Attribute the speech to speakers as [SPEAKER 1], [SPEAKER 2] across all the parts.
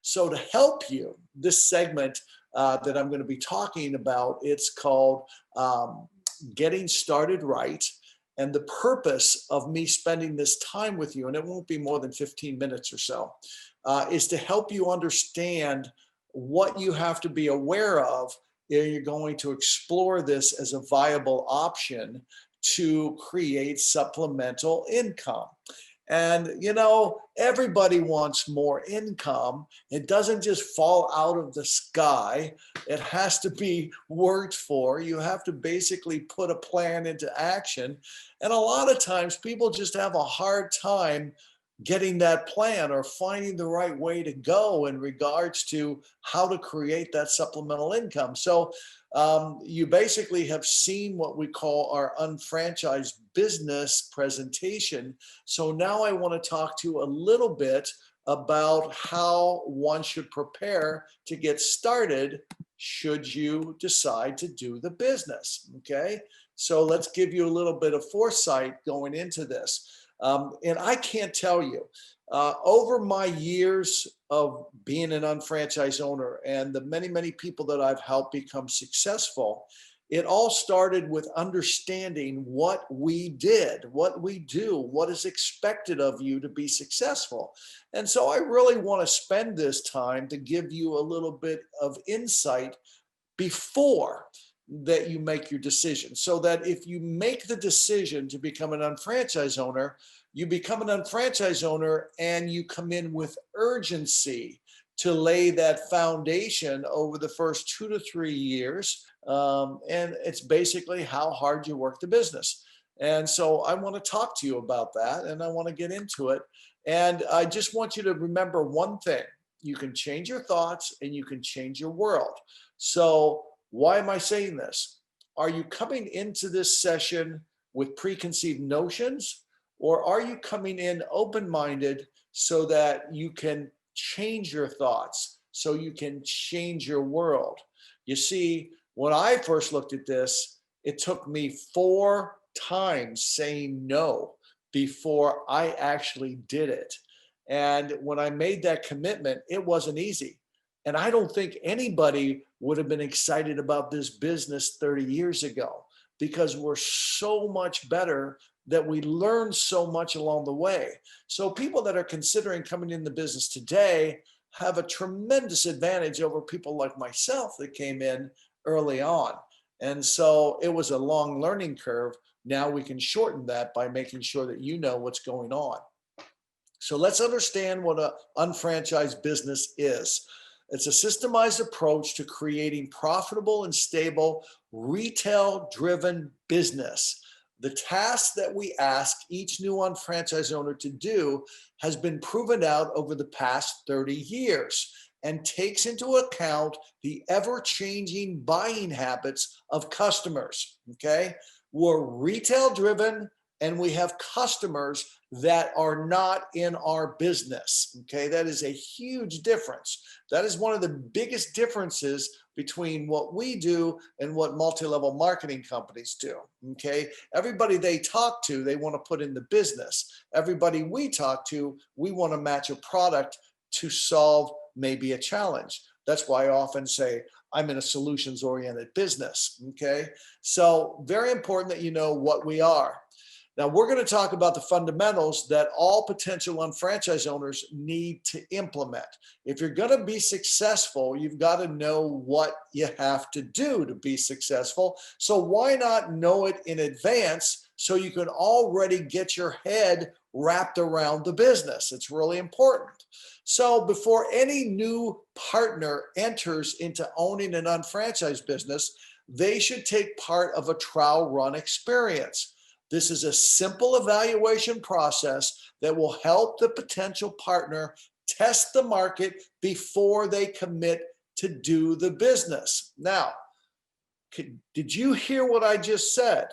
[SPEAKER 1] So to help you, this segment that I'm going to be talking about, it's called Getting Started Right. And the purpose of me spending this time with you, and it won't be more than 15 minutes or so, is to help you understand what you have to be aware of if you're going to explore this as a viable option to create supplemental income. And everybody wants more income. It doesn't just fall out of the sky. It has to be worked for. You have to basically put a plan into action. And a lot of times people just have a hard time getting that plan or finding the right way to go in regards to how to create that supplemental income. So you basically have seen what we call our unfranchised business presentation. So now I want to talk to you a little bit about how one should prepare to get started should you decide to do the business. Okay, so let's give you a little bit of foresight going into this. And I can't tell you, over my years of being an unfranchised owner and the many, many people that I've helped become successful, it all started with understanding what we did, what we do, what is expected of you to be successful. And so I really want to spend this time to give you a little bit of insight before that you make your decision, so that if you make the decision to become an unfranchised owner, you become an unfranchised owner and you come in with urgency to lay that foundation over the first 2 to 3 years. And it's basically how hard you work the business. And so I want to talk to you about that, and I want to get into it. And I just want you to remember one thing: you can change your thoughts and you can change your world. So why am I saying this? Are you coming into this session with preconceived notions, or are you coming in open-minded so that you can change your thoughts, so you can change your world? You see, when I first looked at this, it took me 4 times saying no before I actually did it. And when I made that commitment, it wasn't easy. And I don't think anybody would have been excited about this business 30 years ago, because we're so much better, that we learned so much along the way. So people that are considering coming in the business today have a tremendous advantage over people like myself that came in early on. And so it was a long learning curve. Now we can shorten that by making sure that you know what's going on. So let's understand what an unfranchised business is. It's a systemized approach to creating profitable and stable retail-driven business. The task that we ask each new unfranchised owner to do has been proven out over the past 30 years and takes into account the ever-changing buying habits of customers. Okay, we're retail-driven, and we have customers that are not in our business. Okay, that is a huge difference. That is one of the biggest differences between what we do and what multi-level marketing companies do. Okay, everybody they talk to, they want to put in the business. Everybody we talk to, we want to match a product to solve maybe a challenge. That's why I often say I'm in a solutions-oriented business. Okay, so very important that you know what we are. Now, we're going to talk about the fundamentals that all potential unfranchised owners need to implement. If you're going to be successful, you've got to know what you have to do to be successful. So why not know it in advance so you can already get your head wrapped around the business? It's really important. So before any new partner enters into owning an unfranchised business, they should take part of a trial run experience. This is a simple evaluation process that will help the potential partner test the market before they commit to do the business. Now, did you hear what I just said?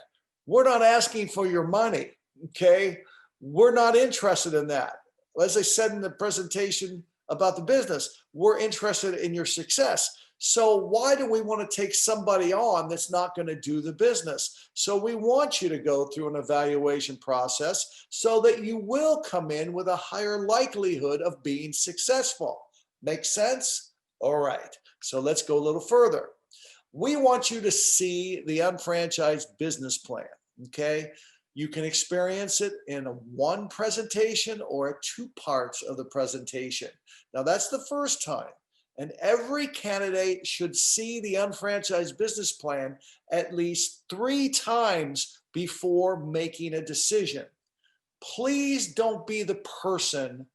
[SPEAKER 1] We're not asking for your money, okay? We're not interested in that. As I said in the presentation about the business, we're interested in your success. So why do we want to take somebody on that's not going to do the business? So we want you to go through an evaluation process so that you will come in with a higher likelihood of being successful. Make sense? All right. So let's go a little further. We want you to see the unfranchised business plan. Okay. You can experience it in a one presentation or a two parts of the presentation. Now, that's the first time. And every candidate should see the unfranchised business plan at least 3 times before making a decision. Please don't be the person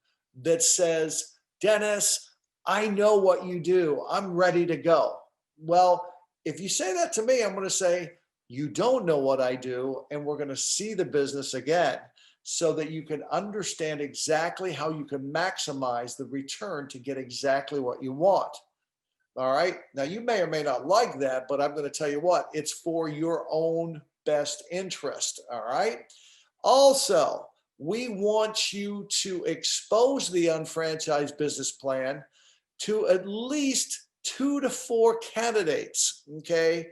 [SPEAKER 1] that says, Dennis, I know what you do. I'm ready to go. Well, if you say that to me, I'm going to say, you don't know what I do, and we're going to see the business again so that you can understand exactly how you can maximize the return to get exactly what you want. All right. Now, you may or may not like that, but I'm going to tell you what, it's for your own best interest. All right. Also, we want you to expose the unfranchised business plan to at least 2 to 4 candidates. Okay.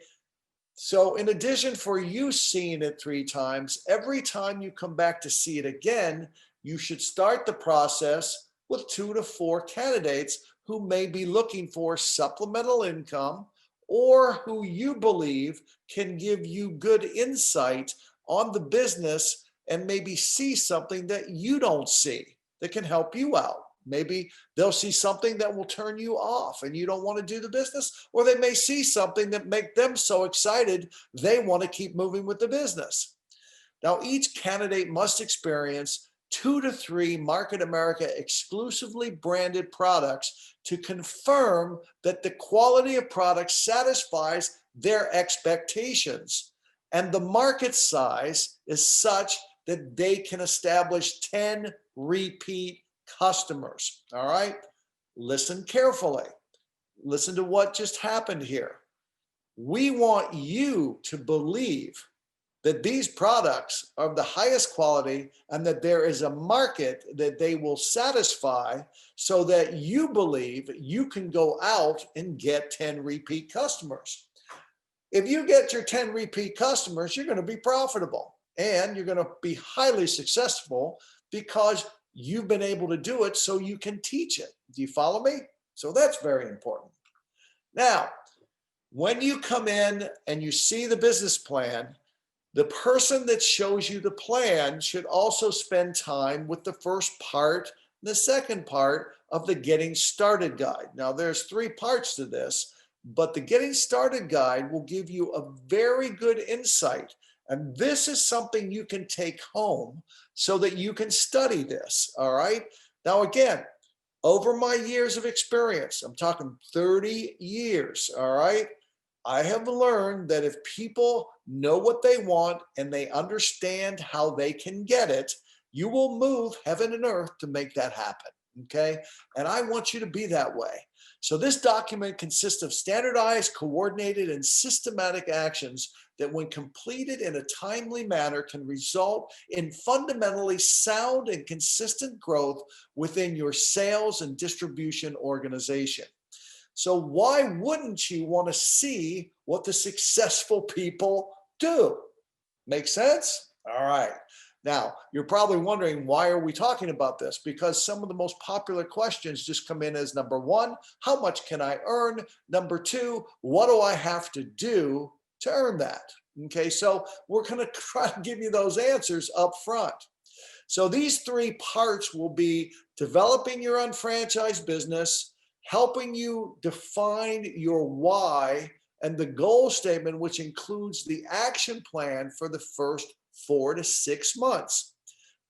[SPEAKER 1] So, in addition for you seeing it 3 times, every time you come back to see it again, you should start the process with 2 to 4 candidates who may be looking for supplemental income or who you believe can give you good insight on the business and maybe see something that you don't see that can help you out. Maybe they'll see something that will turn you off and you don't want to do the business, or they may see something that make them so excited they want to keep moving with the business. Now, each candidate must experience 2 to 3 Market America exclusively branded products to confirm that the quality of product satisfies their expectations and the market size is such that they can establish 10 repeat customers. All right. Listen carefully. Listen to what just happened here. We want you to believe that these products are of the highest quality and that there is a market that they will satisfy so that you believe you can go out and get 10 repeat customers. If you get your 10 repeat customers, you're going to be profitable and you're going to be highly successful because you've been able to do it so you can teach it. Do you follow me? So that's very important. Now, when you come in and you see the business plan, the person that shows you the plan should also spend time with the first part, the second part of the Getting Started Guide. Now, there's 3 parts to this, but the Getting Started Guide will give you a very good insight. And this is something you can take home so that you can study this, all right? Now, again, over my years of experience, I'm talking 30 years, all right? I have learned that if people know what they want and they understand how they can get it, you will move heaven and earth to make that happen, okay? And I want you to be that way. So this document consists of standardized, coordinated, and systematic actions that when completed in a timely manner can result in fundamentally sound and consistent growth within your sales and distribution organization. So why wouldn't you want to see what the successful people do? Make sense? All right. Now, you're probably wondering, why are we talking about this? Because some of the most popular questions just come in as number 1, how much can I earn? Number 2, what do I have to do to earn that? Okay, so we're going to try to give you those answers up front. So these 3 parts will be developing your unfranchised business, helping you define your why, and the goal statement, which includes the action plan for the first 4 to 6 months.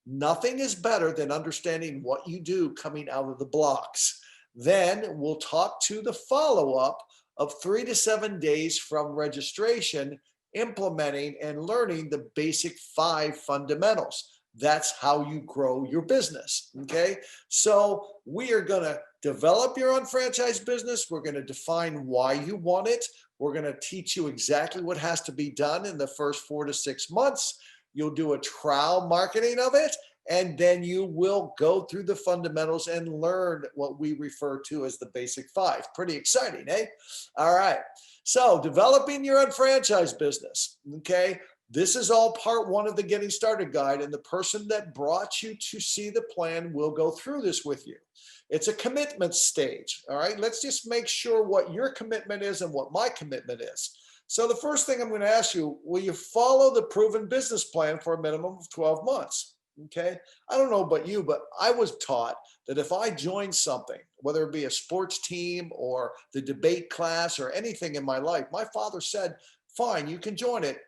[SPEAKER 1] Nothing is better than understanding what you do coming out of the blocks. Then we'll talk to the follow-up of 3 to 7 days from registration, implementing and learning the basic 5 fundamentals. That's how you grow your business. Okay. So we are going to develop your unfranchised business. We're going to define why you want it. We're going to teach you exactly what has to be done in the first 4 to 6 months. You'll do a trial marketing of it, and then you will go through the fundamentals and learn what we refer to as the basic 5. Pretty exciting, eh? All right. So developing your unfranchised business, okay? This is all part one of the Getting Started Guide, and the person that brought you to see the plan will go through this with you. It's a commitment stage, all right? Let's just make sure what your commitment is and what my commitment is. So the first thing I'm going to ask you, will you follow the proven business plan for a minimum of 12 months? Okay. I don't know about you, but I was taught that if I joined something, whether it be a sports team or the debate class or anything in my life, my father said, fine, you can join it,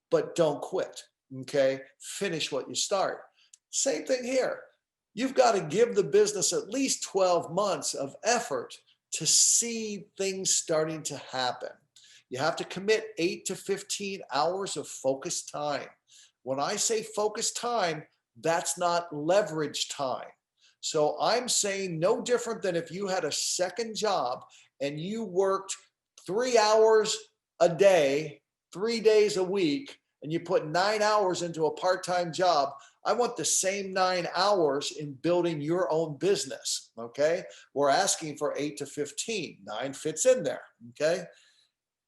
[SPEAKER 1] but don't quit. Okay. Finish what you start. Same thing here. You've got to give the business at least 12 months of effort to see things starting to happen. You have to commit 8 to 15 hours of focused time. When I say focused time, that's not leverage time. So I'm saying no different than if you had a second job and you worked 3 hours a day, 3 days a week, and you put 9 hours into a part-time job. I want the same 9 hours in building your own business. Okay. We're asking for 8 to 15. 9 fits in there. Okay.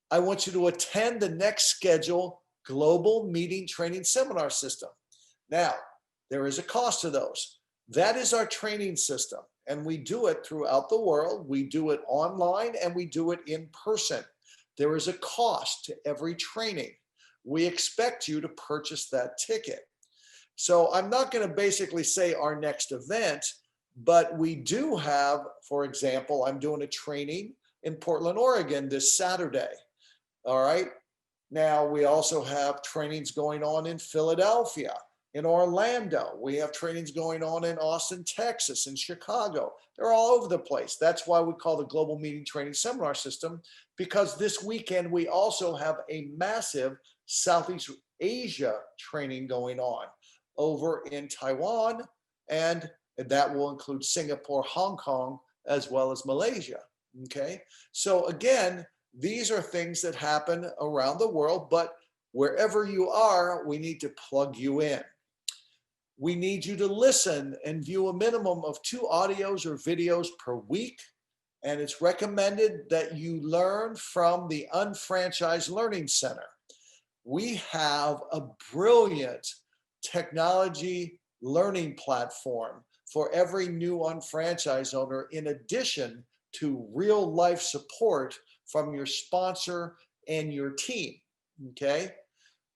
[SPEAKER 1] I want you to attend the next scheduled global meeting training seminar system. Now, there is a cost to those. That is our training system, and we do it throughout the world. We do it online and we do it in person. There is a cost to every training. We expect you to purchase that ticket. So I'm not going to basically say our next event, but we do have, for example, I'm doing a training in Portland, Oregon this Saturday. All right. Now, we also have trainings going on in Philadelphia, in Orlando. We have trainings going on in Austin, Texas, and Chicago. They're all over the place. That's why we call the Global Meeting Training Seminar System, because this weekend we also have a massive Southeast Asia training going on over in Taiwan, and that will include Singapore, Hong Kong, as well as Malaysia. Okay. So again, these are things that happen around the world, but wherever you are, we need to plug you in. We need you to listen and view a minimum of 2 audios or videos per week. And it's recommended that you learn from the Unfranchise Learning Center. We have a brilliant technology learning platform for every new unfranchise owner, in addition to real life support from your sponsor and your team. Okay.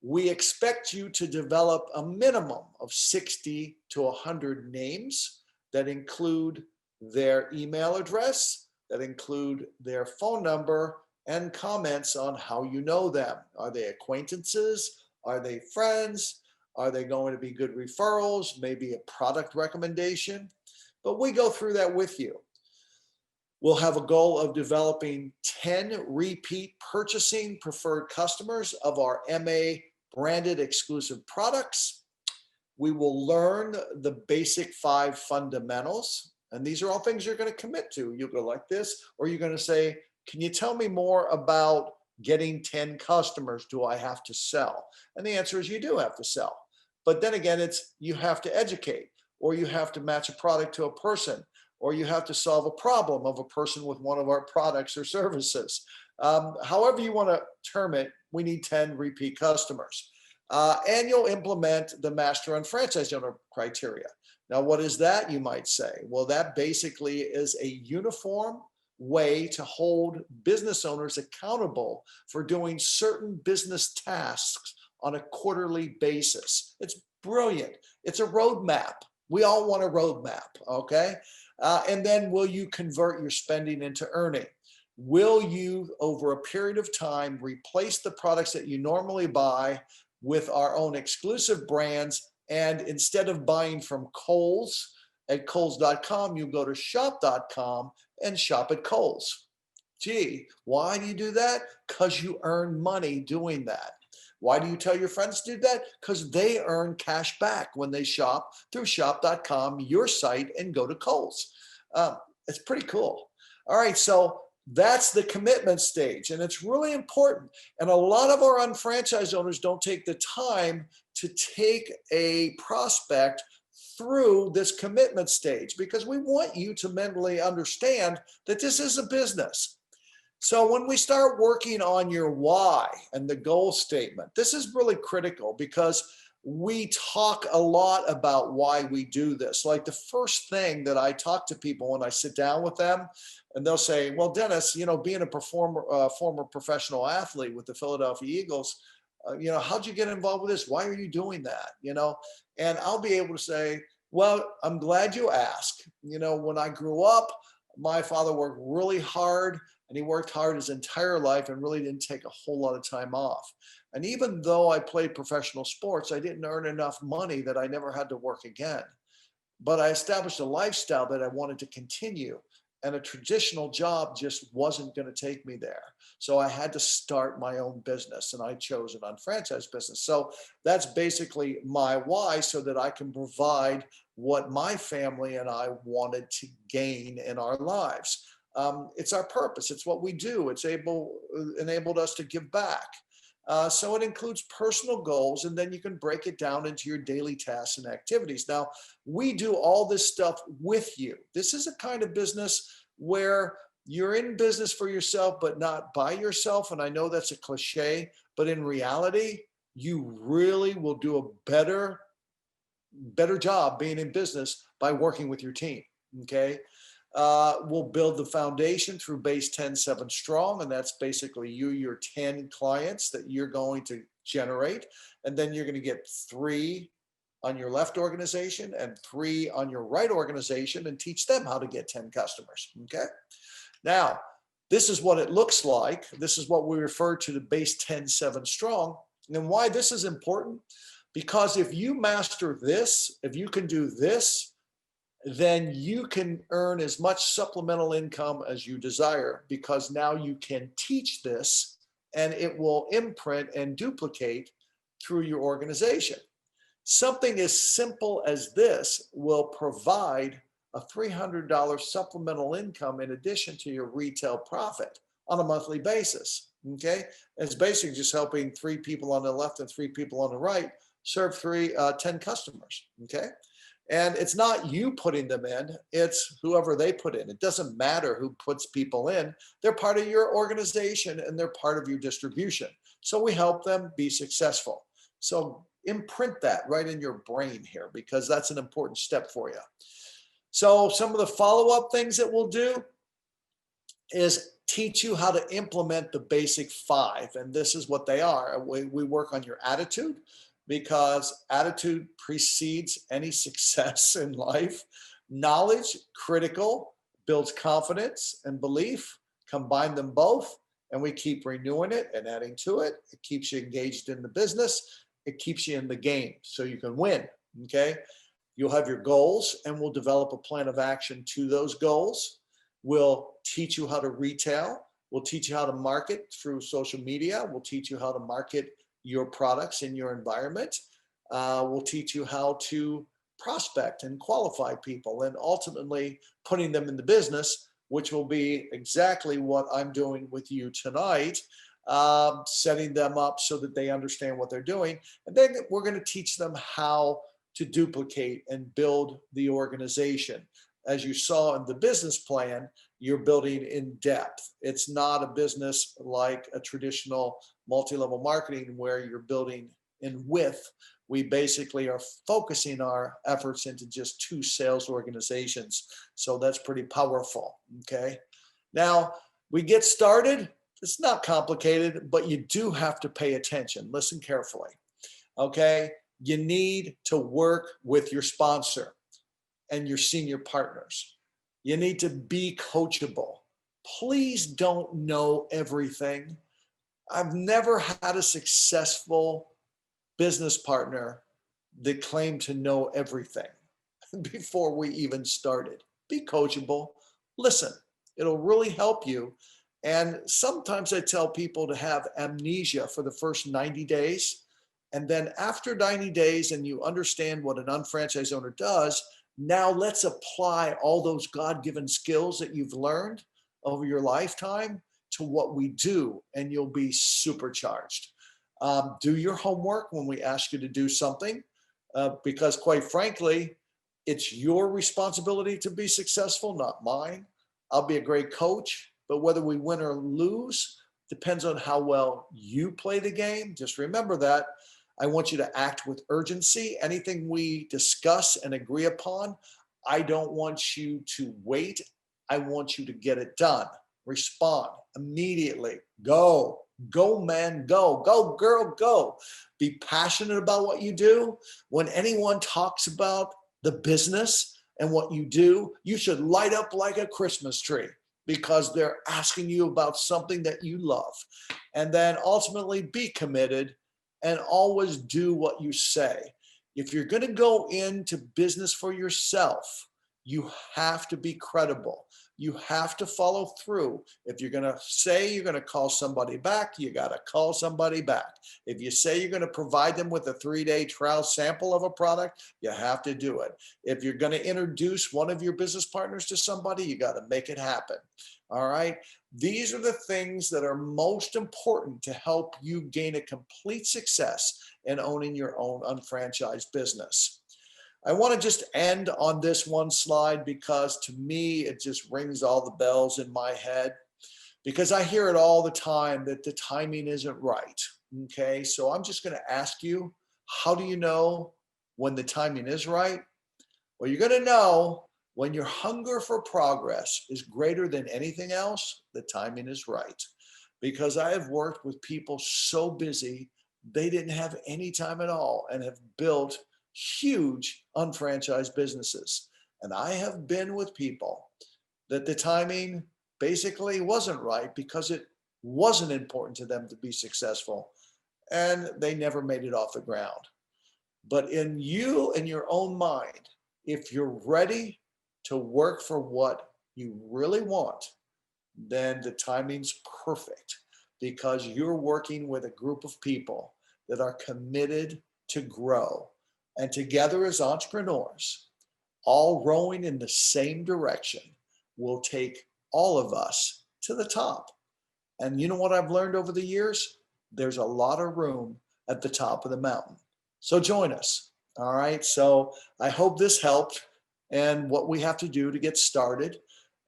[SPEAKER 1] We expect you to develop a minimum of 60 to 100 names that include their email address, that include their phone number, and comments on how you know them. Are they acquaintances? Are they friends? Are they going to be good referrals? Maybe a product recommendation? But we go through that with you. We'll have a goal of developing 10 repeat purchasing preferred customers of our MA branded exclusive products. We will learn the basic 5 fundamentals. And these are all things you're going to commit to. You'll go like this, or you're going to say, can you tell me more about getting 10 customers? Do I have to sell? And the answer is you do have to sell. But then again, it's you have to educate, or you have to match a product to a person, or you have to solve a problem of a person with one of our products or services. However you want to term it, we need 10 repeat customers. And you'll implement the Master Unfranchise Owner criteria. Now, what is that, you might say? Well, that basically is a uniform way to hold business owners accountable for doing certain business tasks on a quarterly basis. It's brilliant. It's a roadmap. We all want a roadmap, okay? And then will you convert your spending into earning? Will you, over a period of time, replace the products that you normally buy with our own exclusive brands? And instead of buying from Kohl's at Kohls.com, you go to shop.com and shop at Kohl's. Gee, why do you do that? Because you earn money doing that. Why do you tell your friends to do that? Because they earn cash back when they shop through shop.com, your site, and go to Kohl's. It's pretty cool. All right, so that's the commitment stage, and it's really important. And a lot of our unfranchised owners don't take the time to take a prospect through this commitment stage, because we want you to mentally understand that this is a business. So when we start working on your why and the goal statement, this is really critical because we talk a lot about why we do this. Like the first thing that I talk to people when I sit down with them, and they'll say, "Well, Dennis, being a former professional athlete with the Philadelphia Eagles, how'd you get involved with this? Why are you doing that?" And I'll be able to say, "Well, I'm glad you asked. When I grew up, my father worked really hard, and he worked hard his entire life and really didn't take a whole lot of time off. And even though I played professional sports, I didn't earn enough money that I never had to work again. But I established a lifestyle that I wanted to continue. And a traditional job just wasn't going to take me there. So I had to start my own business, and I chose an unfranchised business. So that's basically my why, so that I can provide what my family and I wanted to gain in our lives. It's our purpose. It's what we do. Enabled us to give back. So it includes personal goals, and then you can break it down into your daily tasks and activities. Now, we do all this stuff with you. This is a kind of business where you're in business for yourself, but not by yourself. And I know that's a cliche, but in reality, you really will do a better job being in business by working with your team. Okay. We'll build the foundation through base 10-7 strong. And that's basically your 10 clients that you're going to generate. And then you're going to get 3 on your left organization and 3 on your right organization, and teach them how to get 10 customers. Okay. Now, this is what it looks like. This is what we refer to the base 10-7 strong. And why this is important, because if you master this, if you can do this, then you can earn as much supplemental income as you desire, because now you can teach this and it will imprint and duplicate through your organization. Something as simple as this will provide a $300 supplemental income in addition to your retail profit on a monthly basis. Okay. It's basically just helping 3 people on the left and 3 people on the right serve 10 customers. Okay. And it's not you putting them in, it's whoever they put in. It doesn't matter who puts people in. They're part of your organization and they're part of your distribution. So we help them be successful. So imprint that right in your brain here, because that's an important step for you. So some of the follow-up things that we'll do is teach you how to implement the basic 5. And this is what they are. We work on your attitude, because attitude precedes any success in life. Knowledge, critical, builds confidence and belief. Combine them both, and we keep renewing it and adding to it. It keeps you engaged in the business. It keeps you in the game so you can win. Okay. You'll have your goals, and we'll develop a plan of action to those goals. We'll teach you how to retail. We'll teach you how to market through social media. We'll teach you how to market your products in your environment. We'll teach you how to prospect and qualify people, and ultimately putting them in the business, which will be exactly what I'm doing with you tonight, setting them up so that they understand what they're doing. And then we're going to teach them how to duplicate and build the organization. As you saw in the business plan, you're building in depth. It's not a business like a traditional multi-level marketing where you're building in width. We basically are focusing our efforts into just 2 sales organizations. So that's pretty powerful. Okay. Now we get started. It's not complicated, but you do have to pay attention. Listen carefully. Okay. You need to work with your sponsor and your senior partners. You need to be coachable. Please don't know everything. I've never had a successful business partner that claimed to know everything before we even started. Be coachable. Listen, it'll really help you. And sometimes I tell people to have amnesia for the first 90 days. And then after 90 days, and you understand what an unfranchised owner does, now let's apply all those God-given skills that you've learned over your lifetime to what we do, and you'll be supercharged. Do your homework when we ask you to do something, because quite frankly, it's your responsibility to be successful, not mine. I'll be a great coach. but whether we win or lose depends on how well you play the game. Just remember that. I want you to act with urgency. Anything we discuss and agree upon, I don't want you to wait. I want you to get it done. Respond immediately. Go, man, go, girl, go. Be passionate about what you do. When anyone talks about the business and what you do, you should light up like a Christmas tree because they're asking you about something that you love. And then ultimately be committed and always do what you say. If you're going to go into business for yourself, you have to be credible. You have to follow through. If you're going to say you're going to call somebody back, you got to call somebody back. If you say you're going to provide them with a 3-day trial sample of a product, you have to do it. If you're going to introduce one of your business partners to somebody, you got to make it happen. All right. These are the things that are most important to help you gain a complete success in owning your own unfranchised business. I want to just end on this one slide because to me, it just rings all the bells in my head because I hear it all the time that the timing isn't right. Okay. So I'm just going to ask you, how do you know when the timing is right? Well, you're going to know when your hunger for progress is greater than anything else, the timing is right. Because I have worked with people so busy, they didn't have any time at all and have built huge unfranchised businesses. And I have been with people that the timing basically wasn't right because it wasn't important to them to be successful and they never made it off the ground. But in you and your own mind, if you're ready to work for what you really want, then the timing's perfect because you're working with a group of people that are committed to grow. And together as entrepreneurs, all rowing in the same direction, will take all of us to the top. And you know what I've learned over the years? There's a lot of room at the top of the mountain. So join us. All right. So I hope this helped and what we have to do to get started.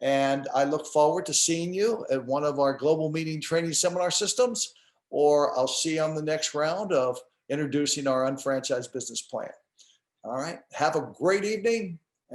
[SPEAKER 1] And I look forward to seeing you at one of our global meeting training seminar systems, or I'll see you on the next round of introducing our unfranchised business plan. All right. Have a great evening.